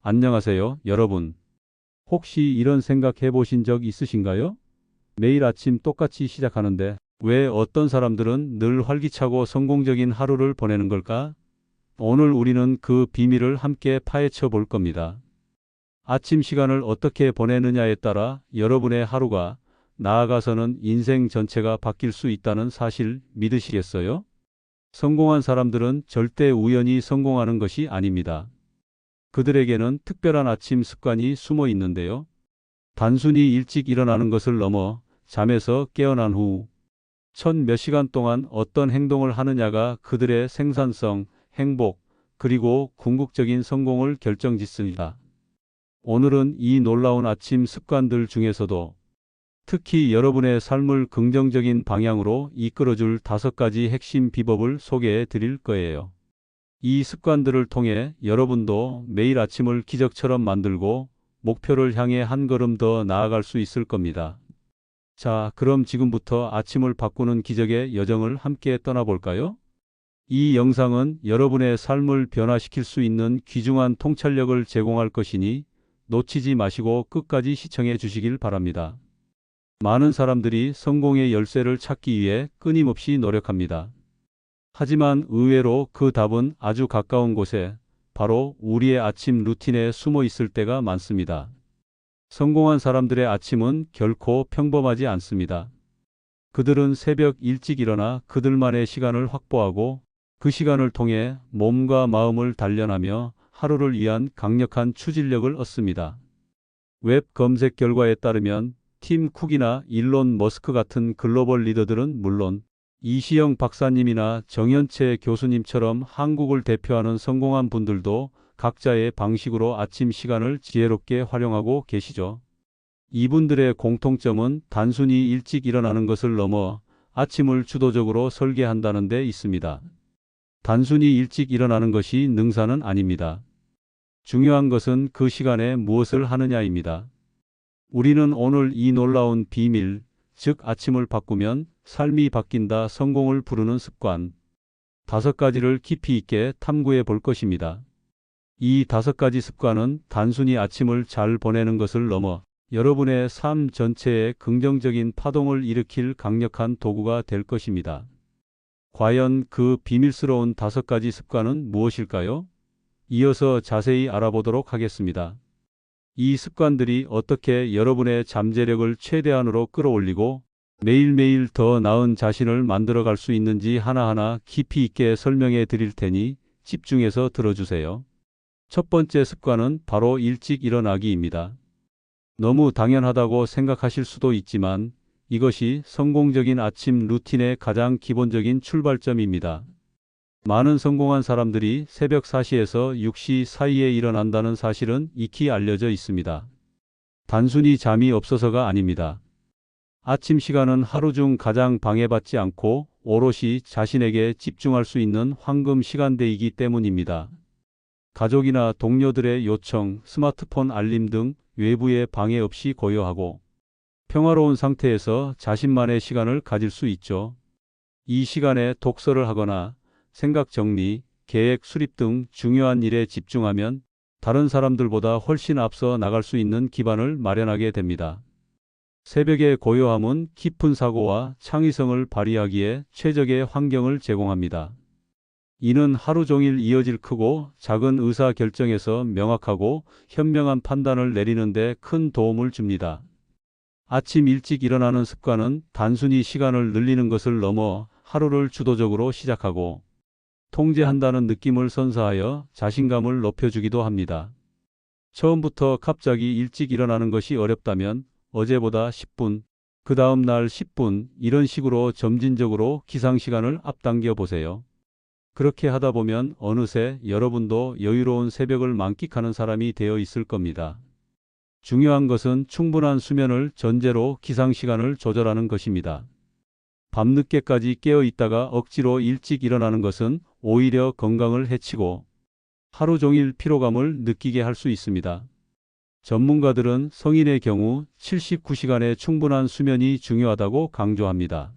안녕하세요, 여러분. 혹시 이런 생각 해보신 적 있으신가요? 매일 아침 똑같이 시작하는데 왜 어떤 사람들은 늘 활기차고 성공적인 하루를 보내는 걸까? 오늘 우리는 그 비밀을 함께 파헤쳐 볼 겁니다. 아침 시간을 어떻게 보내느냐에 따라 여러분의 하루가, 나아가서는 인생 전체가 바뀔 수 있다는 사실 믿으시겠어요? 성공한 사람들은 절대 우연히 성공하는 것이 아닙니다. 그들에게는 특별한 아침 습관이 숨어 있는데요. 단순히 일찍 일어나는 것을 넘어 잠에서 깨어난 후 첫 몇 시간 동안 어떤 행동을 하느냐가 그들의 생산성, 행복, 그리고 궁극적인 성공을 결정짓습니다. 오늘은 이 놀라운 아침 습관들 중에서도 특히 여러분의 삶을 긍정적인 방향으로 이끌어줄 5가지 핵심 비법을 소개해 드릴 거예요. 이 습관들을 통해 여러분도 매일 아침을 기적처럼 만들고 목표를 향해 한 걸음 더 나아갈 수 있을 겁니다. 자, 그럼 지금부터 아침을 바꾸는 기적의 여정을 함께 떠나볼까요? 이 영상은 여러분의 삶을 변화시킬 수 있는 귀중한 통찰력을 제공할 것이니 놓치지 마시고 끝까지 시청해 주시길 바랍니다. 많은 사람들이 성공의 열쇠를 찾기 위해 끊임없이 노력합니다. 하지만 의외로 그 답은 아주 가까운 곳에, 바로 우리의 아침 루틴에 숨어 있을 때가 많습니다. 성공한 사람들의 아침은 결코 평범하지 않습니다. 그들은 새벽 일찍 일어나 그들만의 시간을 확보하고 그 시간을 통해 몸과 마음을 단련하며 하루를 위한 강력한 추진력을 얻습니다. 웹 검색 결과에 따르면 팀 쿡이나 일론 머스크 같은 글로벌 리더들은 물론 이시영 박사님이나 정현채 교수님처럼 한국을 대표하는 성공한 분들도 각자의 방식으로 아침 시간을 지혜롭게 활용하고 계시죠. 이분들의 공통점은 단순히 일찍 일어나는 것을 넘어 아침을 주도적으로 설계한다는 데 있습니다. 단순히 일찍 일어나는 것이 능사는 아닙니다. 중요한 것은 그 시간에 무엇을 하느냐입니다. 우리는 오늘 이 놀라운 비밀, 즉 아침을 바꾸면 삶이 바뀐다 성공을 부르는 습관 5가지를 깊이 있게 탐구해 볼 것입니다. 이 5가지 습관은 단순히 아침을 잘 보내는 것을 넘어 여러분의 삶 전체에 긍정적인 파동을 일으킬 강력한 도구가 될 것입니다. 과연 그 비밀스러운 5가지 습관은 무엇일까요? 이어서 자세히 알아보도록 하겠습니다. 이 습관들이 어떻게 여러분의 잠재력을 최대한으로 끌어올리고 매일매일 더 나은 자신을 만들어갈 수 있는지 하나하나 깊이 있게 설명해 드릴 테니 집중해서 들어주세요. 첫 번째 습관은 바로 일찍 일어나기입니다. 너무 당연하다고 생각하실 수도 있지만 이것이 성공적인 아침 루틴의 가장 기본적인 출발점입니다. 많은 성공한 사람들이 새벽 4시에서 6시 사이에 일어난다는 사실은 익히 알려져 있습니다. 단순히 잠이 없어서가 아닙니다. 아침 시간은 하루 중 가장 방해받지 않고 오롯이 자신에게 집중할 수 있는 황금 시간대이기 때문입니다. 가족이나 동료들의 요청, 스마트폰 알림 등 외부의 방해 없이 고요하고 평화로운 상태에서 자신만의 시간을 가질 수 있죠. 이 시간에 독서를 하거나 생각 정리, 계획 수립 등 중요한 일에 집중하면 다른 사람들보다 훨씬 앞서 나갈 수 있는 기반을 마련하게 됩니다. 새벽의 고요함은 깊은 사고와 창의성을 발휘하기에 최적의 환경을 제공합니다. 이는 하루 종일 이어질 크고 작은 의사 결정에서 명확하고 현명한 판단을 내리는 데 큰 도움을 줍니다. 아침 일찍 일어나는 습관은 단순히 시간을 늘리는 것을 넘어 하루를 주도적으로 시작하고 통제한다는 느낌을 선사하여 자신감을 높여주기도 합니다. 처음부터 갑자기 일찍 일어나는 것이 어렵다면 어제보다 10분, 그 다음 날 10분 이런 식으로 점진적으로 기상시간을 앞당겨 보세요. 그렇게 하다 보면 어느새 여러분도 여유로운 새벽을 만끽하는 사람이 되어 있을 겁니다. 중요한 것은 충분한 수면을 전제로 기상시간을 조절하는 것입니다. 밤늦게까지 깨어 있다가 억지로 일찍 일어나는 것은 오히려 건강을 해치고 하루 종일 피로감을 느끼게 할 수 있습니다. 전문가들은 성인의 경우 79시간의 충분한 수면이 중요하다고 강조합니다.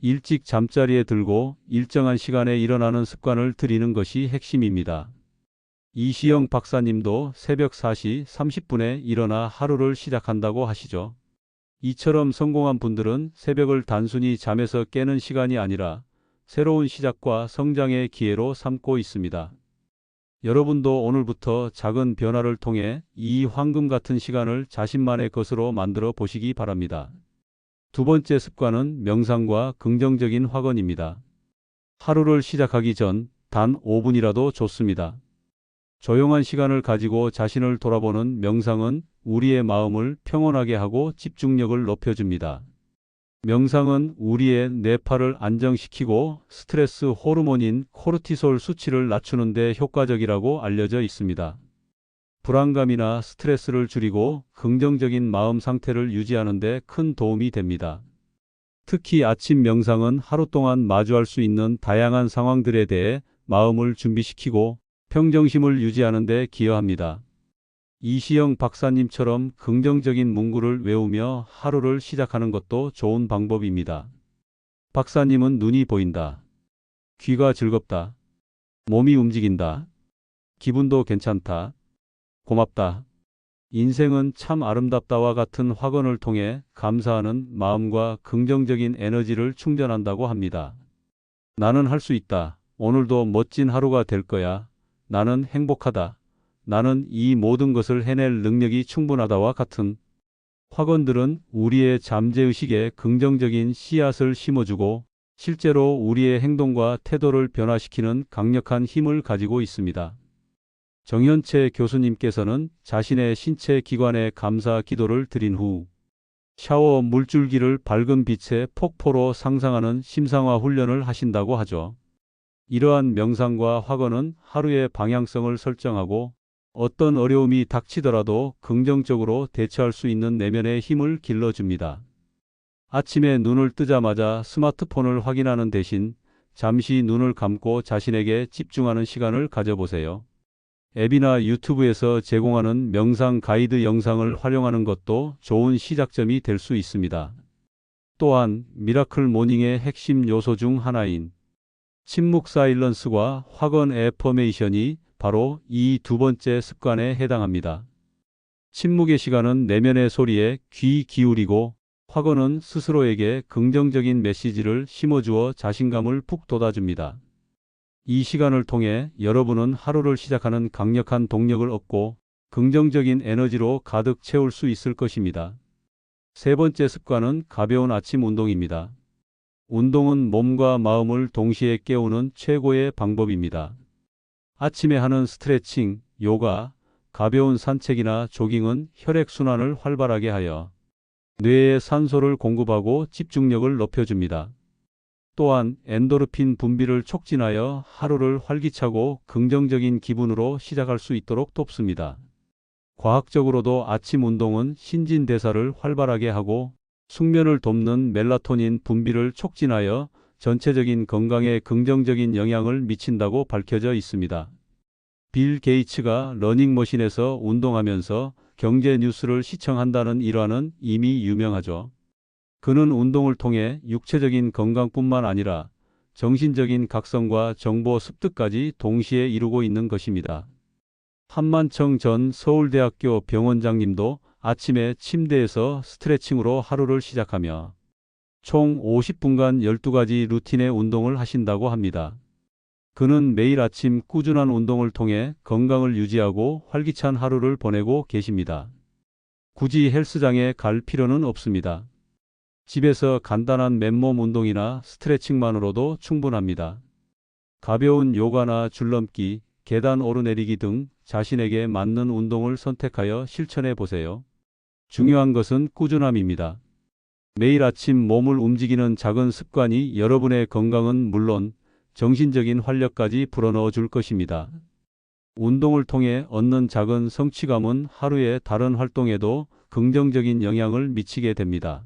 일찍 잠자리에 들고 일정한 시간에 일어나는 습관을 들이는 것이 핵심입니다. 이시영 박사님도 새벽 4시 30분에 일어나 하루를 시작한다고 하시죠. 이처럼 성공한 분들은 새벽을 단순히 잠에서 깨는 시간이 아니라 새로운 시작과 성장의 기회로 삼고 있습니다. 여러분도 오늘부터 작은 변화를 통해 이 황금 같은 시간을 자신만의 것으로 만들어 보시기 바랍니다. 두 번째 습관은 명상과 긍정적인 확언입니다. 하루를 시작하기 전 단 5분이라도 좋습니다. 조용한 시간을 가지고 자신을 돌아보는 명상은 우리의 마음을 평온하게 하고 집중력을 높여줍니다. 명상은 우리의 뇌파를 안정시키고 스트레스 호르몬인 코르티솔 수치를 낮추는 데 효과적이라고 알려져 있습니다. 불안감이나 스트레스를 줄이고 긍정적인 마음 상태를 유지하는 데 큰 도움이 됩니다. 특히 아침 명상은 하루 동안 마주할 수 있는 다양한 상황들에 대해 마음을 준비시키고 평정심을 유지하는 데 기여합니다. 이시영 박사님처럼 긍정적인 문구를 외우며 하루를 시작하는 것도 좋은 방법입니다. 박사님은 눈이 보인다. 귀가 즐겁다. 몸이 움직인다. 기분도 괜찮다. 고맙다. 인생은 참 아름답다와 같은 확언을 통해 감사하는 마음과 긍정적인 에너지를 충전한다고 합니다. 나는 할 수 있다. 오늘도 멋진 하루가 될 거야. 나는 행복하다. 나는 이 모든 것을 해낼 능력이 충분하다와 같은 확언들은 우리의 잠재의식에 긍정적인 씨앗을 심어주고 실제로 우리의 행동과 태도를 변화시키는 강력한 힘을 가지고 있습니다. 정현채 교수님께서는 자신의 신체 기관에 감사 기도를 드린 후 샤워 물줄기를 밝은 빛의 폭포로 상상하는 심상화 훈련을 하신다고 하죠. 이러한 명상과 확언은 하루의 방향성을 설정하고 어떤 어려움이 닥치더라도 긍정적으로 대처할 수 있는 내면의 힘을 길러줍니다. 아침에 눈을 뜨자마자 스마트폰을 확인하는 대신 잠시 눈을 감고 자신에게 집중하는 시간을 가져보세요. 앱이나 유튜브에서 제공하는 명상 가이드 영상을 활용하는 것도 좋은 시작점이 될 수 있습니다. 또한 미라클 모닝의 핵심 요소 중 하나인 침묵 사일런스와 확언 애퍼메이션이 바로 이 두 번째 습관에 해당합니다. 침묵의 시간은 내면의 소리에 귀 기울이고 확언은 스스로에게 긍정적인 메시지를 심어주어 자신감을 푹 돋아줍니다. 이 시간을 통해 여러분은 하루를 시작하는 강력한 동력을 얻고 긍정적인 에너지로 가득 채울 수 있을 것입니다. 세 번째 습관은 가벼운 아침 운동입니다. 운동은 몸과 마음을 동시에 깨우는 최고의 방법입니다. 아침에 하는 스트레칭, 요가, 가벼운 산책이나 조깅은 혈액순환을 활발하게 하여 뇌에 산소를 공급하고 집중력을 높여줍니다. 또한 엔도르핀 분비를 촉진하여 하루를 활기차고 긍정적인 기분으로 시작할 수 있도록 돕습니다. 과학적으로도 아침 운동은 신진대사를 활발하게 하고 숙면을 돕는 멜라토닌 분비를 촉진하여 전체적인 건강에 긍정적인 영향을 미친다고 밝혀져 있습니다. 빌 게이츠가 러닝머신에서 운동하면서 경제 뉴스를 시청한다는 일화는 이미 유명하죠. 그는 운동을 통해 육체적인 건강뿐만 아니라 정신적인 각성과 정보 습득까지 동시에 이루고 있는 것입니다. 한만청 전 서울대학교 병원장님도 아침에 침대에서 스트레칭으로 하루를 시작하며 총 50분간 12가지 루틴의 운동을 하신다고 합니다. 그는 매일 아침 꾸준한 운동을 통해 건강을 유지하고 활기찬 하루를 보내고 계십니다. 굳이 헬스장에 갈 필요는 없습니다. 집에서 간단한 맨몸 운동이나 스트레칭만으로도 충분합니다. 가벼운 요가나 줄넘기, 계단 오르내리기 등 자신에게 맞는 운동을 선택하여 실천해 보세요. 중요한 것은 꾸준함입니다. 매일 아침 몸을 움직이는 작은 습관이 여러분의 건강은 물론 정신적인 활력까지 불어넣어 줄 것입니다. 운동을 통해 얻는 작은 성취감은 하루의 다른 활동에도 긍정적인 영향을 미치게 됩니다.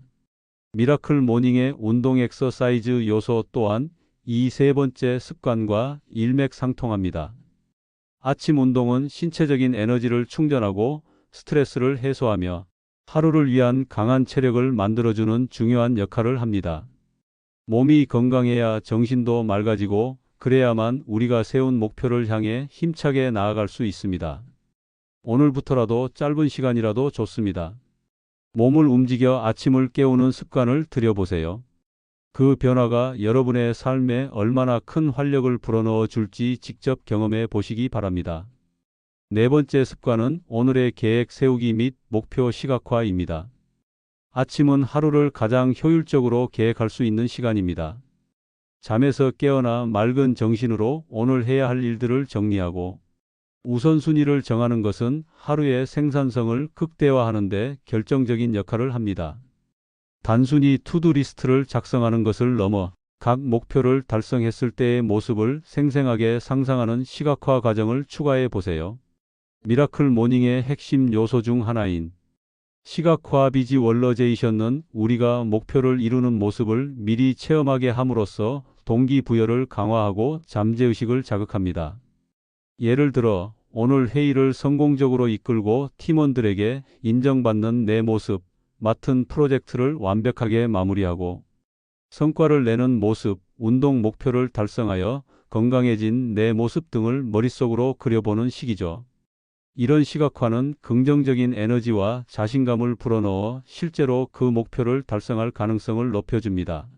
미라클 모닝의 운동 엑서사이즈 요소 또한 이 세 번째 습관과 일맥상통합니다. 아침 운동은 신체적인 에너지를 충전하고 스트레스를 해소하며 하루를 위한 강한 체력을 만들어주는 중요한 역할을 합니다. 몸이 건강해야 정신도 맑아지고 그래야만 우리가 세운 목표를 향해 힘차게 나아갈 수 있습니다. 오늘부터라도 짧은 시간이라도 좋습니다. 몸을 움직여 아침을 깨우는 습관을 들여보세요. 그 변화가 여러분의 삶에 얼마나 큰 활력을 불어넣어 줄지 직접 경험해 보시기 바랍니다. 네 번째 습관은 오늘의 계획 세우기 및 목표 시각화입니다. 아침은 하루를 가장 효율적으로 계획할 수 있는 시간입니다. 잠에서 깨어나 맑은 정신으로 오늘 해야 할 일들을 정리하고 우선순위를 정하는 것은 하루의 생산성을 극대화하는 데 결정적인 역할을 합니다. 단순히 투두 리스트를 작성하는 것을 넘어 각 목표를 달성했을 때의 모습을 생생하게 상상하는 시각화 과정을 추가해 보세요. 미라클 모닝의 핵심 요소 중 하나인 시각화 비지월러제이션은 우리가 목표를 이루는 모습을 미리 체험하게 함으로써 동기부여를 강화하고 잠재의식을 자극합니다. 예를 들어 오늘 회의를 성공적으로 이끌고 팀원들에게 인정받는 내 모습, 맡은 프로젝트를 완벽하게 마무리하고 성과를 내는 모습, 운동 목표를 달성하여 건강해진 내 모습 등을 머릿속으로 그려보는 시기죠. 이런 시각화는 긍정적인 에너지와 자신감을 불어넣어 실제로 그 목표를 달성할 가능성을 높여줍니다.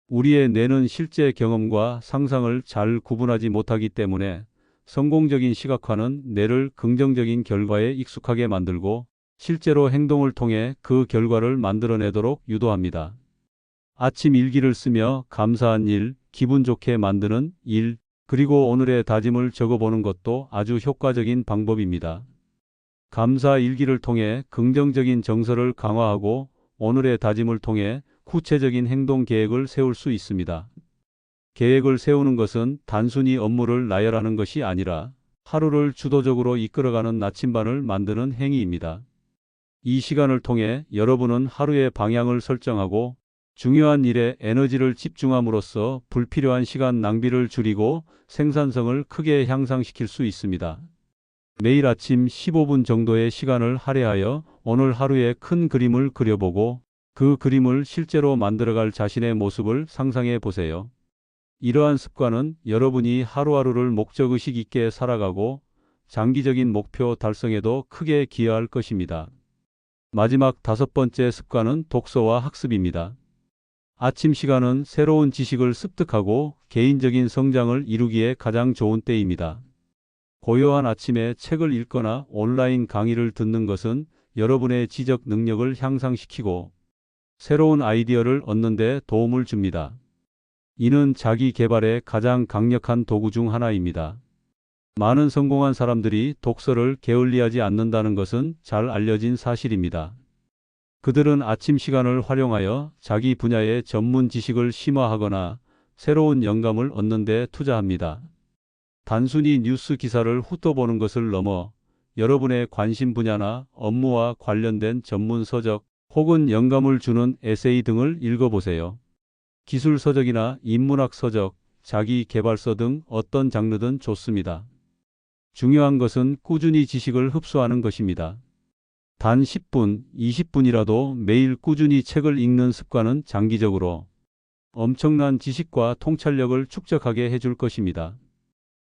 우리의 뇌는 실제 경험과 상상을 잘 구분하지 못하기 때문에 성공적인 시각화는 뇌를 긍정적인 결과에 익숙하게 만들고 실제로 행동을 통해 그 결과를 만들어내도록 유도합니다. 아침 일기를 쓰며 감사한 일, 기분 좋게 만드는 일, 그리고 오늘의 다짐을 적어보는 것도 아주 효과적인 방법입니다. 감사 일기를 통해 긍정적인 정서를 강화하고 오늘의 다짐을 통해 구체적인 행동 계획을 세울 수 있습니다. 계획을 세우는 것은 단순히 업무를 나열하는 것이 아니라 하루를 주도적으로 이끌어가는 나침반을 만드는 행위입니다. 이 시간을 통해 여러분은 하루의 방향을 설정하고 중요한 일에 에너지를 집중함으로써 불필요한 시간 낭비를 줄이고 생산성을 크게 향상시킬 수 있습니다. 매일 아침 15분 정도의 시간을 할애하여 오늘 하루의 큰 그림을 그려보고 그 그림을 실제로 만들어갈 자신의 모습을 상상해 보세요. 이러한 습관은 여러분이 하루하루를 목적의식 있게 살아가고 장기적인 목표 달성에도 크게 기여할 것입니다. 마지막 다섯 번째 습관은 독서와 학습입니다. 아침 시간은 새로운 지식을 습득하고 개인적인 성장을 이루기에 가장 좋은 때입니다. 고요한 아침에 책을 읽거나 온라인 강의를 듣는 것은 여러분의 지적 능력을 향상시키고 새로운 아이디어를 얻는 데 도움을 줍니다. 이는 자기 개발의 가장 강력한 도구 중 하나입니다. 많은 성공한 사람들이 독서를 게을리하지 않는다는 것은 잘 알려진 사실입니다. 그들은 아침 시간을 활용하여 자기 분야의 전문 지식을 심화하거나 새로운 영감을 얻는 데 투자합니다. 단순히 뉴스 기사를 훑어보는 것을 넘어 여러분의 관심 분야나 업무와 관련된 전문 서적 혹은 영감을 주는 에세이 등을 읽어보세요. 기술 서적이나 인문학 서적, 자기 개발서 등 어떤 장르든 좋습니다. 중요한 것은 꾸준히 지식을 흡수하는 것입니다. 단 10분, 20분이라도 매일 꾸준히 책을 읽는 습관은 장기적으로 엄청난 지식과 통찰력을 축적하게 해줄 것입니다.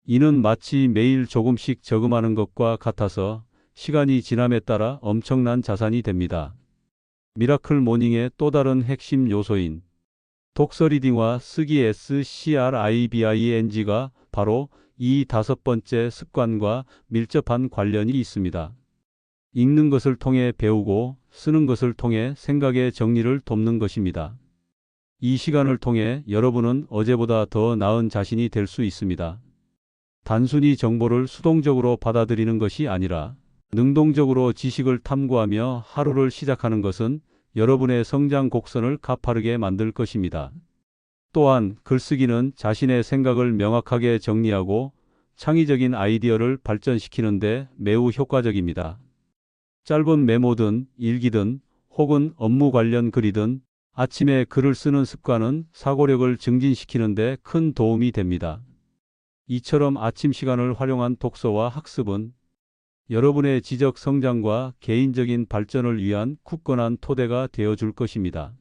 이는 마치 매일 조금씩 저금하는 것과 같아서 시간이 지남에 따라 엄청난 자산이 됩니다. 미라클 모닝의 또 다른 핵심 요소인 독서 리딩과 쓰기 SCRIBING가 바로 이 다섯 번째 습관과 밀접한 관련이 있습니다. 읽는 것을 통해 배우고 쓰는 것을 통해 생각의 정리를 돕는 것입니다. 이 시간을 통해 여러분은 어제보다 더 나은 자신이 될 수 있습니다. 단순히 정보를 수동적으로 받아들이는 것이 아니라 능동적으로 지식을 탐구하며 하루를 시작하는 것은 여러분의 성장 곡선을 가파르게 만들 것입니다. 또한 글쓰기는 자신의 생각을 명확하게 정리하고 창의적인 아이디어를 발전시키는 데 매우 효과적입니다. 짧은 메모든 일기든 혹은 업무 관련 글이든 아침에 글을 쓰는 습관은 사고력을 증진시키는 데 큰 도움이 됩니다. 이처럼 아침 시간을 활용한 독서와 학습은 여러분의 지적 성장과 개인적인 발전을 위한 굳건한 토대가 되어줄 것입니다.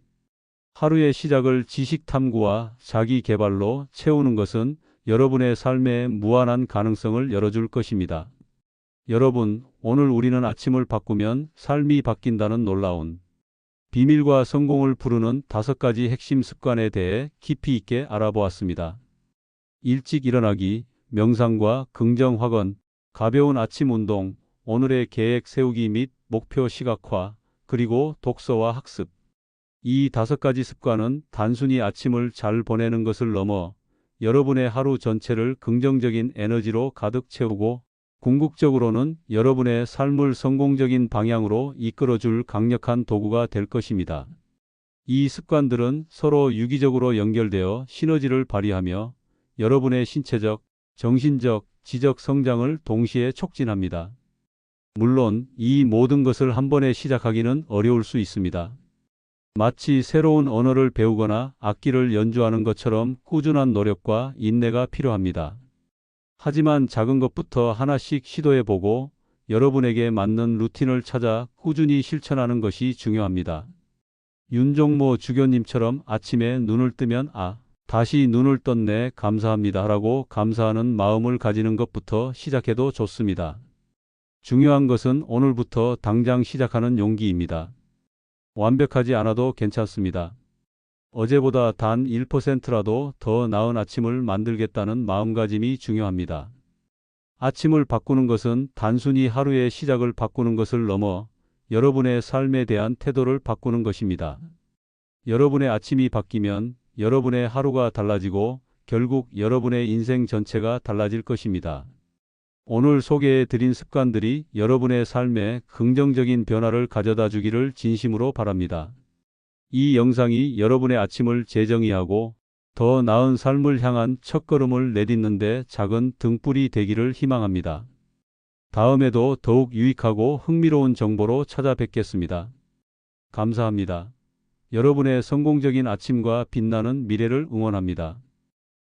하루의 시작을 지식 탐구와 자기 개발로 채우는 것은 여러분의 삶에 무한한 가능성을 열어줄 것입니다. 여러분, 오늘 우리는 아침을 바꾸면 삶이 바뀐다는 놀라운 비밀과 성공을 부르는 5가지 핵심 습관에 대해 깊이 있게 알아보았습니다. 일찍 일어나기, 명상과 긍정 확언, 가벼운 아침 운동, 오늘의 계획 세우기 및 목표 시각화, 그리고 독서와 학습. 이 5가지 습관은 단순히 아침을 잘 보내는 것을 넘어 여러분의 하루 전체를 긍정적인 에너지로 가득 채우고 궁극적으로는 여러분의 삶을 성공적인 방향으로 이끌어줄 강력한 도구가 될 것입니다. 이 습관들은 서로 유기적으로 연결되어 시너지를 발휘하며 여러분의 신체적, 정신적, 지적 성장을 동시에 촉진합니다. 물론 이 모든 것을 한 번에 시작하기는 어려울 수 있습니다. 마치 새로운 언어를 배우거나 악기를 연주하는 것처럼 꾸준한 노력과 인내가 필요합니다. 하지만 작은 것부터 하나씩 시도해보고 여러분에게 맞는 루틴을 찾아 꾸준히 실천하는 것이 중요합니다. 윤종모 주교님처럼 아침에 눈을 뜨면 다시 눈을 떴네 감사합니다 라고 감사하는 마음을 가지는 것부터 시작해도 좋습니다. 중요한 것은 오늘부터 당장 시작하는 용기입니다. 완벽하지 않아도 괜찮습니다. 어제보다 단 1%라도 더 나은 아침을 만들겠다는 마음가짐이 중요합니다. 아침을 바꾸는 것은 단순히 하루의 시작을 바꾸는 것을 넘어 여러분의 삶에 대한 태도를 바꾸는 것입니다. 여러분의 아침이 바뀌면 여러분의 하루가 달라지고 결국 여러분의 인생 전체가 달라질 것입니다. 오늘 소개해 드린 습관들이 여러분의 삶에 긍정적인 변화를 가져다 주기를 진심으로 바랍니다. 이 영상이 여러분의 아침을 재정의하고 더 나은 삶을 향한 첫걸음을 내딛는 데 작은 등불이 되기를 희망합니다. 다음에도 더욱 유익하고 흥미로운 정보로 찾아뵙겠습니다. 감사합니다. 여러분의 성공적인 아침과 빛나는 미래를 응원합니다.